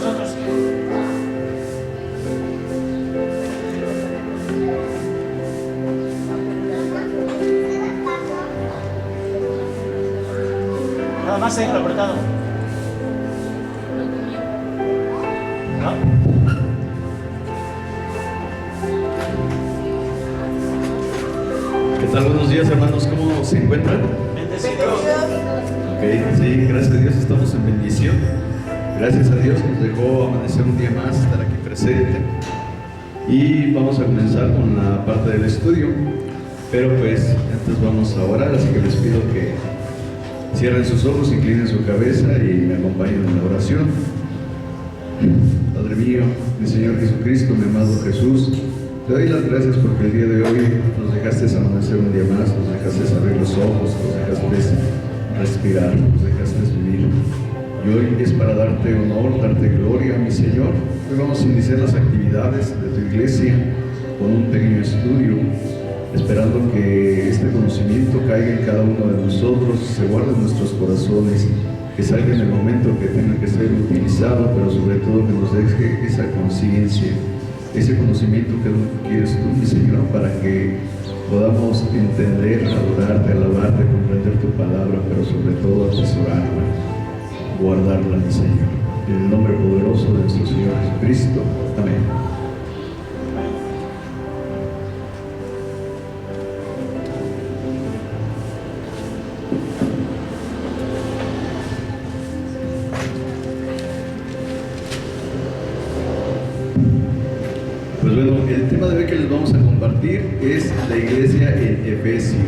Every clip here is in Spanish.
nosotros. Nada más seguirlo apretado. ¿No? ¿Qué tal? Buenos días, hermanos. ¿Cómo se encuentran? Bendecidos. Ok, sí, gracias a Dios estamos en bendición. Gracias a Dios nos dejó amanecer un día más, estar aquí presente. Y vamos a comenzar con la parte del estudio. Pero pues antes vamos a orar, así que les pido que cierren sus ojos, inclinen su cabeza y me acompañen en la oración. Padre mío, mi Señor Jesucristo, mi amado Jesús, te doy las gracias porque el día de hoy nos dejaste amanecer un día más, nos dejaste abrir los ojos, nos dejaste respirar, nos dejaste vivir. Y hoy es para darte honor, darte gloria, mi Señor. Hoy vamos a iniciar las actividades de tu iglesia con un pequeño estudio, esperando que este conocimiento caiga en cada uno de nosotros, se guarde en nuestros corazones, que salga en el momento que tenga que ser utilizado, pero sobre todo que nos deje esa conciencia, ese conocimiento que quieres tú, mi Señor, para que podamos entender, adorarte, alabarte, comprender tu palabra, pero sobre todo atesorarla, guardarla, mi Señor. En el nombre poderoso de nuestro Señor Jesucristo. Amén. Pues bueno, el tema de hoy que les vamos a compartir es la iglesia en Efesio.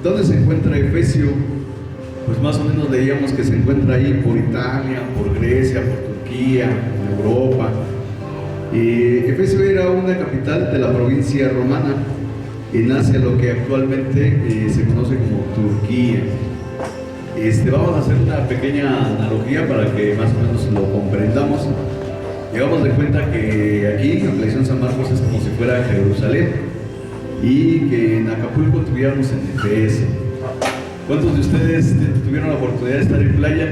¿Dónde se encuentra Efesio? Pues más o menos leíamos que se encuentra ahí por Italia, por Grecia, por Turquía, en Europa. Efesio era una capital de la provincia romana en Asia, lo que actualmente se conoce como Turquía. Vamos a hacer una pequeña analogía para que más o menos lo comprendamos. Llevamos de cuenta que aquí en Colección San Marcos es como si fuera Jerusalén y que en Acapulco estuviéramos en Efeso. ¿Cuántos de ustedes tuvieron la oportunidad de estar en playa,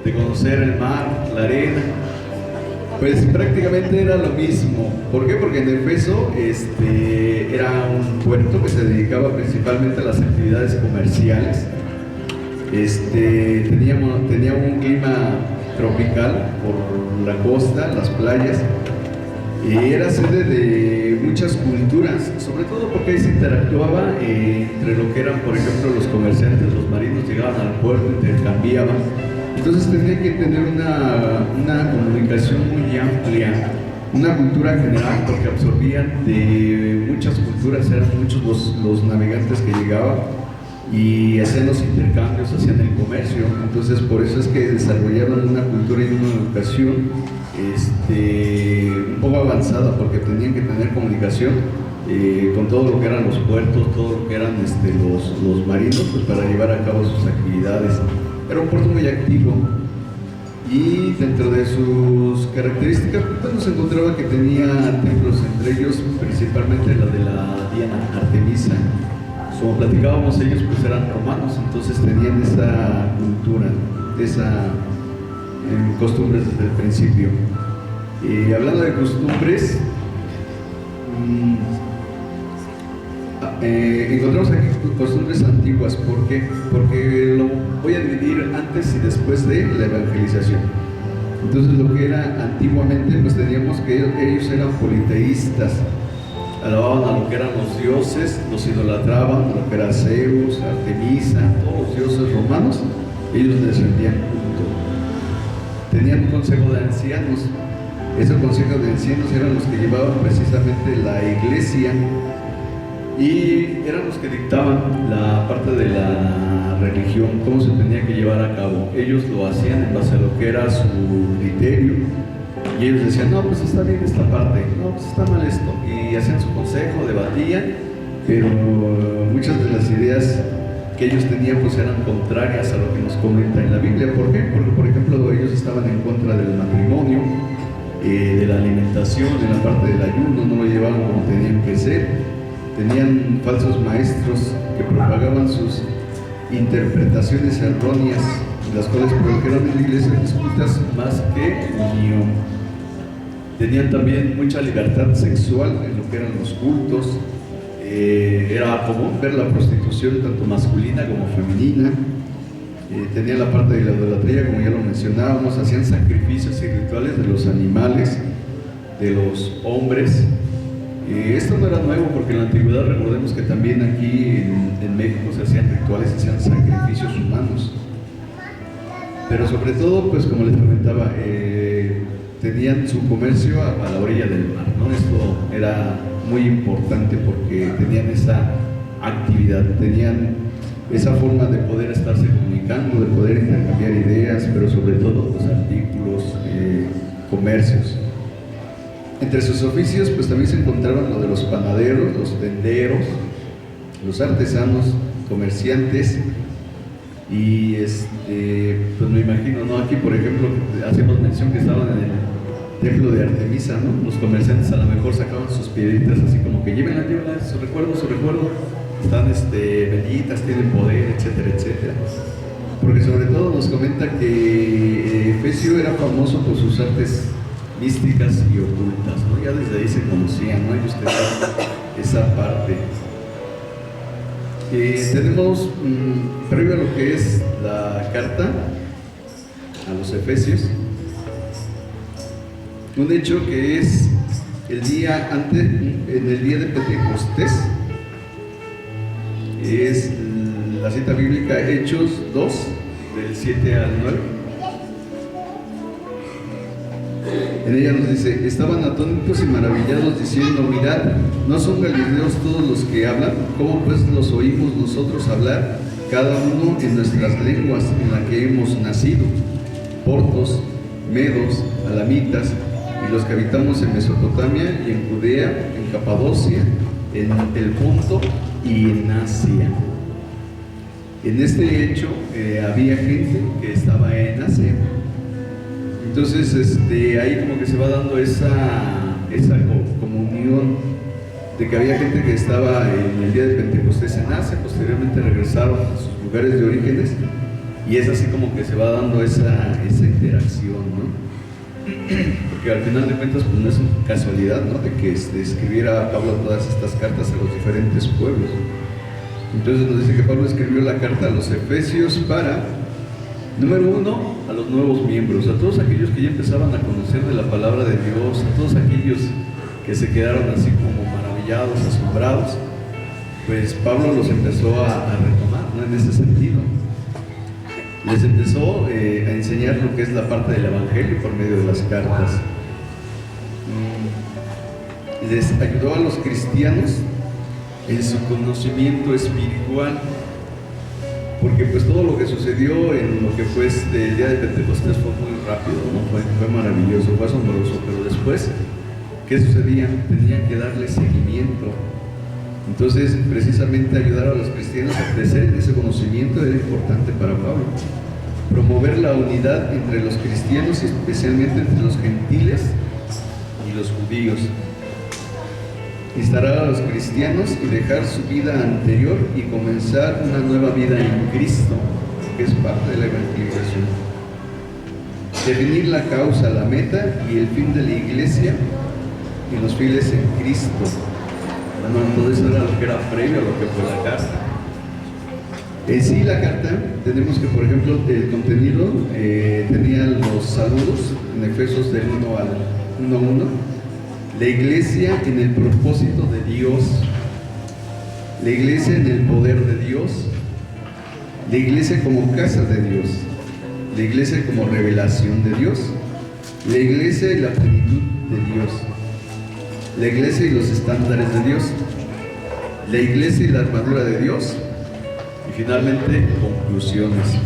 de conocer el mar, la arena? Pues prácticamente era lo mismo. ¿Por qué? Porque en Efeso era un puerto que se dedicaba principalmente a las actividades comerciales. Tenía un clima tropical por la costa, las playas, y era sede de muchas culturas, sobre todo porque ahí se interactuaba entre lo que eran, por ejemplo, los comerciantes, los marinos llegaban al puerto, intercambiaban, entonces tenía que tener una comunicación muy amplia, una cultura general, porque absorbían de muchas culturas, eran muchos los navegantes que llegaban y hacían los intercambios, hacían el comercio. Entonces por eso es que desarrollaron una cultura y una educación un poco avanzada, porque tenían que tener comunicación con todo lo que eran los puertos, todo lo que eran los marinos, pues para llevar a cabo sus actividades. Era un puerto muy activo y dentro de sus características pues nos encontraba que tenía templos, entre ellos principalmente la de la Diana Artemisa. Como platicábamos, ellos pues eran romanos, entonces tenían esa cultura, esa costumbres desde el principio. Hablando de costumbres, encontramos aquí costumbres antiguas. ¿Por qué? Porque lo voy a dividir antes y después de la evangelización. Entonces lo que era antiguamente, pues teníamos que ellos eran politeístas. Alababan a lo que eran los dioses, los idolatraban, lo que era Zeus, Artemisa, todos los dioses romanos, ellos les rendían culto. Tenían un consejo de ancianos. Ese consejo de ancianos eran los que llevaban precisamente la iglesia y eran los que dictaban la parte de la religión, cómo se tenía que llevar a cabo. Ellos lo hacían en base a lo que era su criterio. Y ellos decían, no, pues está bien esta parte, no, pues está mal esto. Y hacían su consejo, debatían, pero muchas de las ideas que ellos tenían pues eran contrarias a lo que nos comenta en la Biblia. ¿Por qué? Porque, por ejemplo, ellos estaban en contra del matrimonio, de la alimentación, de la parte del ayuno, no lo llevaban como tenían que ser. Tenían falsos maestros que propagaban sus interpretaciones erróneas las cuales produjeron en la iglesia disputas más que unión. Tenían también mucha libertad sexual en lo que eran los cultos. Era común ver la prostitución tanto masculina como femenina. Tenían la parte de la idolatría, como ya lo mencionábamos, hacían sacrificios y rituales de los animales, de los hombres. Esto no era nuevo, porque en la antigüedad recordemos que también aquí en México se hacían rituales, se hacían sacrificios humanos. Pero sobre todo, pues como les comentaba, tenían su comercio a la orilla del mar, ¿no? Esto era muy importante porque tenían esa actividad, tenían esa forma de poder estarse comunicando, de poder intercambiar ideas, pero sobre todo los artículos, comercios. Entre sus oficios pues también se encontraban lo de los panaderos, los tenderos, los artesanos, comerciantes y pues me imagino, ¿no? Aquí por ejemplo hacemos mención que estaban en el templo de Artemisa, ¿no? Los comerciantes a lo mejor sacaban sus piedritas así como que llévenla, su recuerdo, están benditas, tienen poder, etcétera, etcétera. Porque sobre todo nos comenta que Efesio era famoso por sus artes místicas y ocultas, ¿no? Ya desde ahí se conocían, ¿no? Ellos tenían esa parte. Tenemos, previo a lo que es la carta a los Efesios, un hecho que es el día antes, en el día de Pentecostés, es la cita bíblica Hechos 2, del 7 al 9. En ella nos dice: estaban atónitos y maravillados diciendo, mirad, ¿no son galileos todos los que hablan? ¿Cómo pues los oímos nosotros hablar, cada uno en nuestras lenguas en la que hemos nacido? Portos, medos, alamitas, y los que habitamos en Mesopotamia y en Judea, en Capadocia, en el Ponto y en Asia. En este hecho había gente que estaba en Asia. Entonces ahí como que se va dando esa comunión de que había gente que estaba en el día de Pentecostés en Asia, posteriormente regresaron a sus lugares de orígenes, y es así como que se va dando esa interacción, ¿no? Porque al final de cuentas pues no es casualidad, ¿no? De que escribiera Pablo todas estas cartas a los diferentes pueblos. Entonces nos dice que Pablo escribió la carta a los Efesios para, número uno, a los nuevos miembros, a todos aquellos que ya empezaban a conocer de la palabra de Dios, a todos aquellos que se quedaron así como maravillados, asombrados, pues Pablo los empezó a retomar, ¿no? En ese sentido. Les empezó a enseñar lo que es la parte del Evangelio por medio de las cartas. Les ayudó a los cristianos en su conocimiento espiritual, porque pues todo lo que sucedió en lo que fue el día de Pentecostés fue muy rápido, ¿no? Fue maravilloso, fue asombroso, pero después, ¿qué sucedía? Tenían que darle seguimiento. Entonces, precisamente ayudar a los cristianos a crecer en ese conocimiento era importante para Pablo. Promover la unidad entre los cristianos y especialmente entre los gentiles y los judíos. Instalar a los cristianos y dejar su vida anterior y comenzar una nueva vida en Cristo, que es parte de la evangelización. Definir la causa, la meta y el fin de la iglesia y los fieles en Cristo. Bueno, todo eso era lo que era previo a lo que fue la carta. En sí, la carta, tenemos que, por ejemplo, el contenido tenía los saludos en Efesios del 1 al 1:1. La iglesia en el propósito de Dios, la iglesia en el poder de Dios, la iglesia como casa de Dios, la iglesia como revelación de Dios, la iglesia y la plenitud de Dios, la iglesia y los estándares de Dios, la iglesia y la armadura de Dios, y finalmente conclusiones.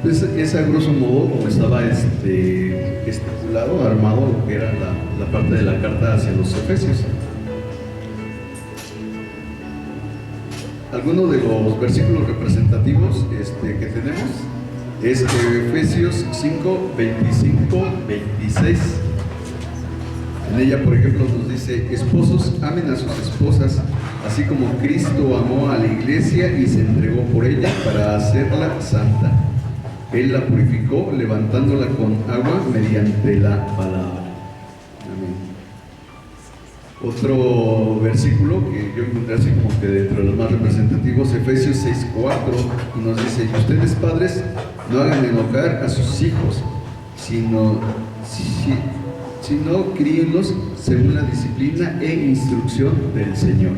Pues es a grosso modo como estaba estipulado, armado lo que era la parte de la carta hacia los Efesios. Algunos de los versículos representativos que tenemos es Efesios 5, 25, 26. En ella, por ejemplo, nos dice: esposos, amen a sus esposas, así como Cristo amó a la iglesia y se entregó por ella para hacerla santa, Él la purificó levantándola con agua mediante la palabra. Amén. Otro versículo que yo encontré así como que dentro de los más representativos, Efesios 6:4, y nos dice: y ustedes, padres, no hagan enojar a sus hijos, sino críenlos según la disciplina e instrucción del Señor.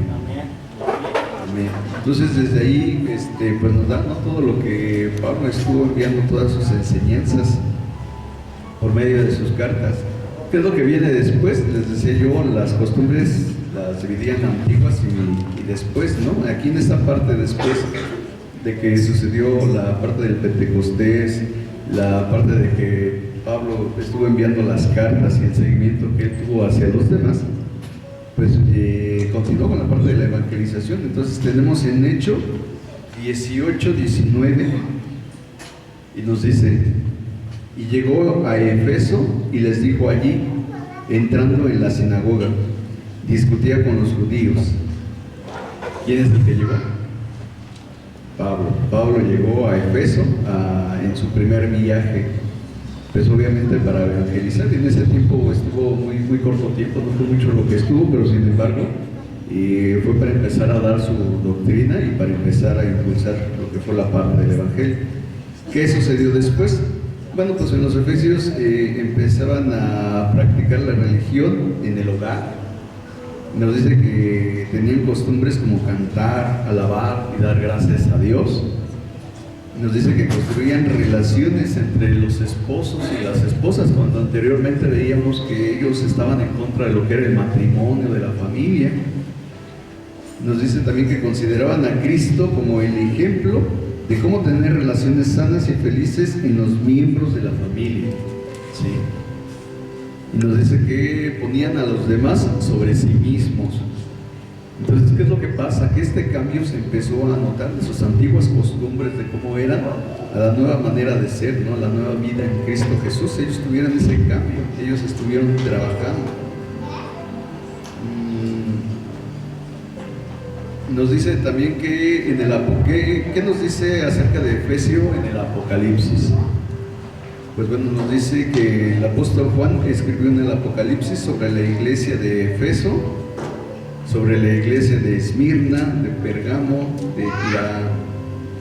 Amén. Entonces desde ahí pues nos da, ¿no?, todo lo que Pablo estuvo enviando, todas sus enseñanzas por medio de sus cartas. ¿Qué es lo que viene después? Les decía yo, las costumbres las dividían antiguas y después, ¿no? Aquí en esta parte después de que sucedió la parte del Pentecostés, la parte de que Pablo estuvo enviando las cartas y el seguimiento que él tuvo hacia los demás, pues continuó con la parte de la evangelización. Entonces tenemos en Hechos 18:19 y nos dice: y llegó a Efeso y les dijo allí, entrando en la sinagoga, discutía con los judíos. ¿Quién es el que llegó? Pablo. Pablo llegó a Efeso en su primer viaje, pues obviamente para evangelizar. En ese tiempo estuvo muy corto tiempo, no fue mucho lo que estuvo, pero sin embargo fue para empezar a dar su doctrina y para empezar a impulsar lo que fue la parte del evangelio. ¿Qué sucedió después? Bueno, pues en los Efesios empezaban a practicar la religión en el hogar. Nos dice que tenían costumbres como cantar, alabar y dar gracias a Dios. Nos dice que construían relaciones entre los esposos y las esposas, cuando anteriormente veíamos que ellos estaban en contra de lo que era el matrimonio, de la familia. Nos dice también que consideraban a Cristo como el ejemplo de cómo tener relaciones sanas y felices en los miembros de la familia. ¿Sí? Y nos dice que ponían a los demás sobre sí mismos. Entonces, ¿qué es lo que pasa? Que este cambio se empezó a notar de sus antiguas costumbres, de cómo eran, a la nueva manera de ser, ¿no?, a la nueva vida en Cristo Jesús. Ellos tuvieron ese cambio, ellos estuvieron trabajando. Nos dice también que en el ¿qué nos dice acerca de Efesio en el Apocalipsis? Pues bueno, nos dice que el apóstol Juan escribió en el Apocalipsis sobre la iglesia de Efeso, sobre la iglesia de Esmirna, de Pergamo, de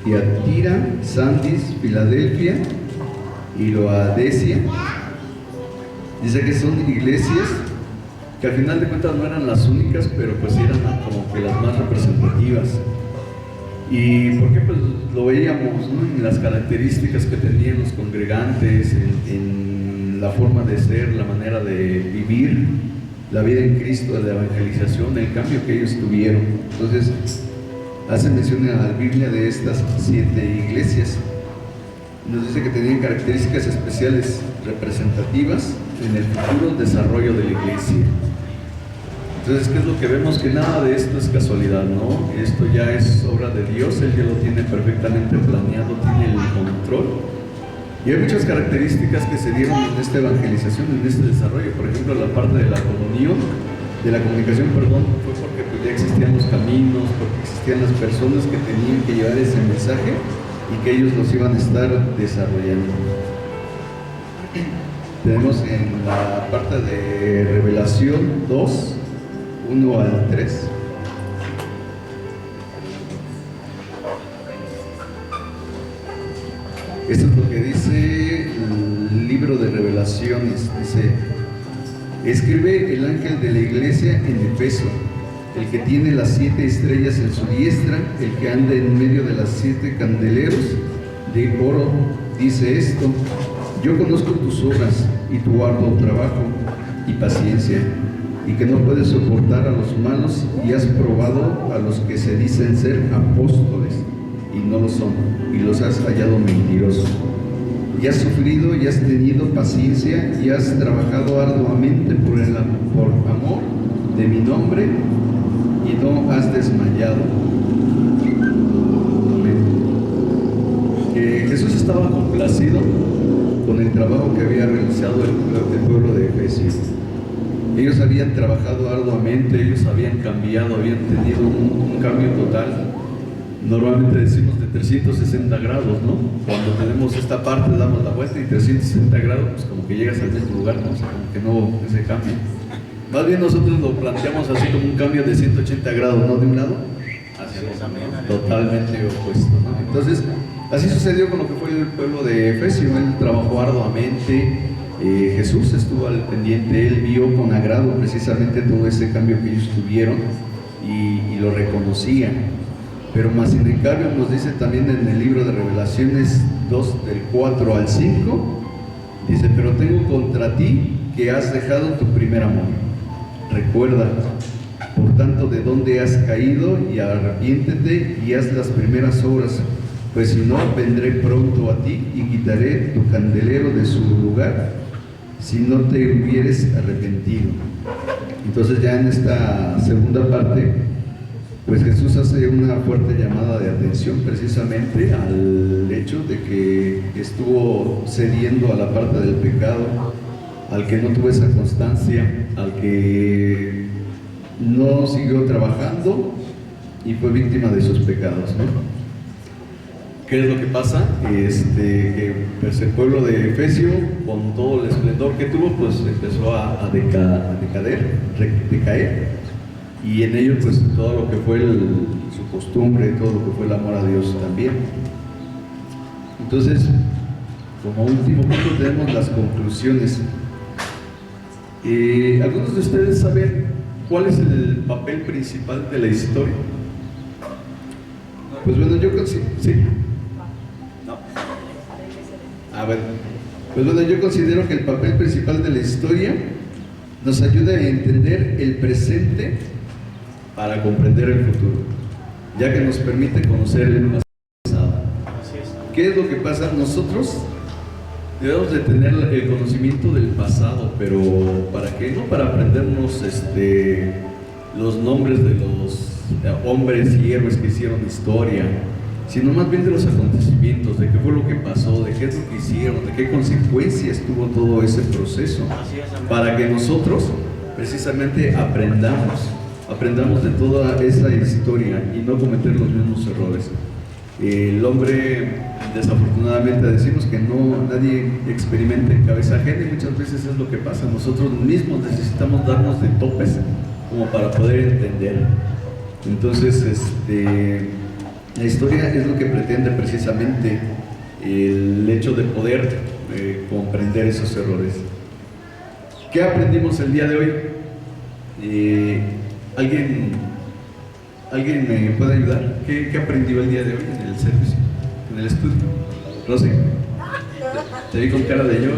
Tiatira, Sardis, Filadelfia y Laodicea. Dice que son iglesias que al final de cuentas no eran las únicas, pero pues eran como que las más representativas. ¿Y por qué? Pues lo veíamos, ¿no?, en las características que tenían los congregantes, en la forma de ser, la manera de vivir la vida en Cristo, la evangelización, el cambio que ellos tuvieron. Entonces hace mención a la Biblia de estas 7 iglesias. Nos dice que tenían características especiales representativas en el futuro desarrollo de la iglesia. Entonces, ¿qué es lo que vemos? Que nada de esto es casualidad, ¿no? Esto ya es obra de Dios, Él ya lo tiene perfectamente planeado, tiene el control. Y hay muchas características que se dieron en esta evangelización, en este desarrollo. Por ejemplo, la parte de la comunión, de la comunicación, perdón, fue porque pues, ya existían los caminos, porque existían las personas que tenían que llevar ese mensaje y que ellos los iban a estar desarrollando. Tenemos en la parte de Revelación 2, 1 al 3. Esto es lo que dice el libro de Revelaciones. Dice: escribe el ángel de la iglesia en Efeso, el que tiene las 7 estrellas en su diestra, el que anda en medio de las 7 candeleros de oro, dice esto: yo conozco tus obras y tu arduo trabajo y paciencia, y que no puedes soportar a los malos, y has probado a los que se dicen ser apóstoles y no lo son, y los has hallado mentirosos. Y has sufrido y has tenido paciencia y has trabajado arduamente por amor de mi nombre, y no has desmayado. Amén. Jesús estaba complacido con el trabajo que había realizado el pueblo de Efesios. Ellos habían trabajado arduamente, ellos habían cambiado, habían tenido un cambio total. normalmente decimos de 360 grados, ¿no? Cuando tenemos esta parte damos la vuelta y 360 grados, pues como que llegas al mismo lugar, ¿no? O sea, como que no ese cambio. Más bien nosotros lo planteamos así como un cambio de 180 grados, ¿no? De un lado hacia el otro, ¿no? Totalmente opuesto, ¿no? Entonces, así sucedió con lo que fue el pueblo de Efesio. Él trabajó arduamente, Jesús estuvo al pendiente, él vio con agrado precisamente todo ese cambio que ellos tuvieron y lo reconocía. Pero más sin en cambio nos dice también en el libro de Revelaciones 2, del 4 al 5, dice: pero tengo contra ti que has dejado tu primer amor. Recuerda, por tanto, de dónde has caído, y arrepiéntete y haz las primeras obras, pues si no, vendré pronto a ti y quitaré tu candelero de su lugar, si no te hubieres arrepentido. Entonces ya en esta segunda parte, pues Jesús hace una fuerte llamada de atención precisamente al hecho de que estuvo cediendo a la parte del pecado, al que no tuvo esa constancia, al que no siguió trabajando y fue víctima de sus pecados, ¿no? ¿Qué es lo que pasa? Pues el pueblo de Efesio, con todo el esplendor que tuvo, pues empezó a decaer, y en ello pues todo lo que fue su costumbre, todo lo que fue el amor a Dios también. Entonces, como último punto tenemos las conclusiones. ¿Algunos de ustedes saben cuál es el papel principal de la historia? Pues bueno, yo considero, ¿sí? No. Pues bueno, yo considero que el papel principal de la historia nos ayuda a entender el presente para comprender el futuro, ya que nos permite conocer el pasado. ¿Qué es lo que pasa? Nosotros debemos de tener el conocimiento del pasado, pero ¿para qué? No para aprendernos los nombres de los hombres y héroes que hicieron historia, sino más bien de los acontecimientos, de qué fue lo que pasó, de qué es lo que hicieron, de qué consecuencias tuvo todo ese proceso, para que nosotros precisamente aprendamos de toda esa historia y no cometer los mismos errores. El hombre, desafortunadamente, decimos que nadie experimenta en cabeza ajena, y muchas veces es lo que pasa. Nosotros mismos necesitamos darnos de topes como para poder entender. Entonces, la historia es lo que pretende precisamente el hecho de poder comprender esos errores. ¿Qué aprendimos el día de hoy? ¿Alguien me puede ayudar? ¿Qué aprendió el día de hoy en el servicio, en el estudio? Rosy, te vi con cara de yo.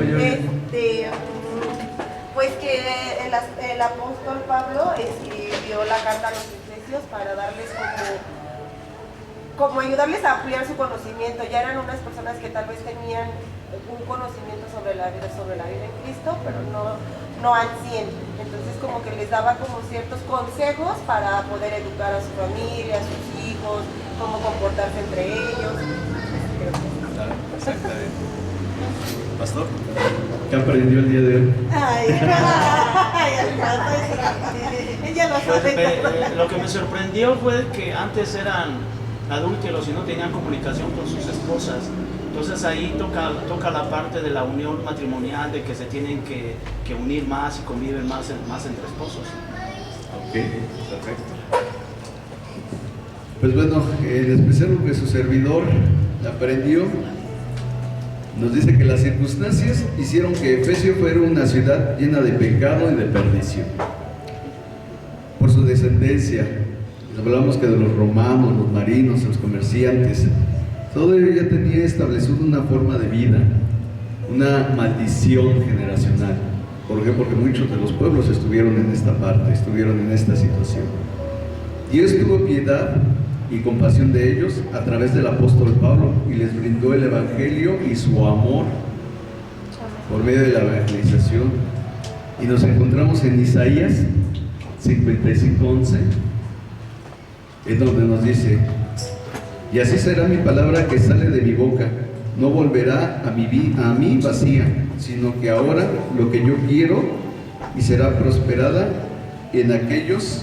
Pues que el apóstol Pablo escribió la carta a los Efesios para darles como ayudarles a ampliar su conocimiento. Ya eran unas personas que tal vez tenían un conocimiento sobre la vida en Cristo, pero no al 100. Entonces como que les daba como ciertos consejos para poder educar a su familia, a sus hijos, cómo comportarse entre ellos. Claro, exactamente. Pastor, ¿qué aprendió el día de hoy? Lo que me sorprendió fue que antes eran adúlteros y no tenían comunicación con sus esposas. Entonces ahí toca la parte de la unión matrimonial, de que se tienen que unir más y conviven más entre esposos. Ok, perfecto. Pues bueno, en especial lo que su servidor aprendió, nos dice que las circunstancias hicieron que Efesio fuera una ciudad llena de pecado y de perdición. Por su descendencia, hablamos que de los romanos, los marinos, los comerciantes, todo ello ya tenía establecido una forma de vida, una maldición generacional. ¿Por qué? Porque muchos de los pueblos estuvieron en esta parte, estuvieron en esta situación. Dios tuvo piedad y compasión de ellos a través del apóstol Pablo y les brindó el evangelio y su amor por medio de la evangelización. Y nos encontramos en Isaías 55:11, es donde nos dice: y así será mi palabra que sale de mi boca, no volverá a mí vacía, sino que ahora lo que yo quiero, y será prosperada en aquellos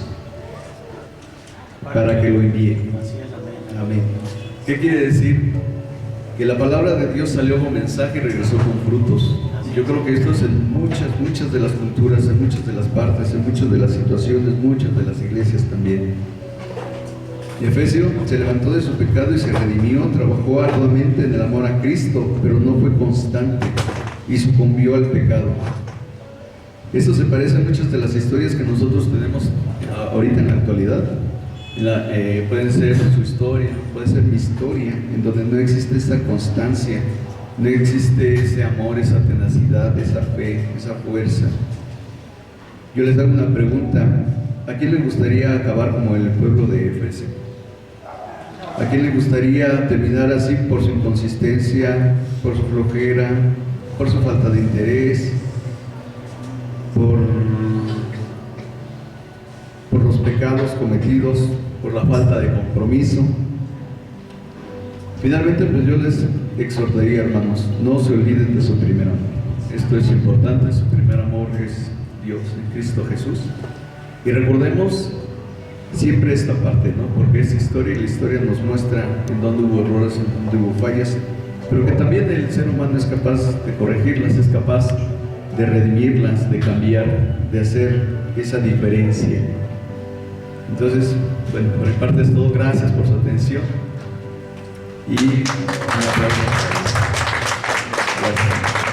para que lo envíe. Amén. ¿Qué quiere decir? Que la palabra de Dios salió con mensaje y regresó con frutos. Yo creo que esto es en muchas de las culturas, en muchas de las partes, en muchas de las situaciones, muchas de las iglesias también. Efesio se levantó de su pecado y se redimió, trabajó arduamente en el amor a Cristo, pero no fue constante y sucumbió al pecado. Eso se parece a muchas de las historias que nosotros tenemos ahorita en la actualidad. Puede ser su historia, puede ser mi historia, en donde no existe esa constancia, no existe ese amor, esa tenacidad, esa fe, esa fuerza. Yo les hago una pregunta: ¿a quién le gustaría acabar como el pueblo de Éfeso? ¿A quién le gustaría terminar así por su inconsistencia, por su flojera, por su falta de interés, por los pecados cometidos, por la falta de compromiso? Finalmente, pues yo les exhortaría, hermanos, no se olviden de su primer amor. Esto es importante, su primer amor es Dios en Cristo Jesús. Y recordemos siempre esta parte, ¿no? Porque es historia y la historia nos muestra en dónde hubo errores, en dónde hubo fallas, pero que también el ser humano es capaz de corregirlas, es capaz de redimirlas, de cambiar, de hacer esa diferencia. Entonces, bueno, por mi parte es todo. Gracias por su atención y un aplauso. Gracias.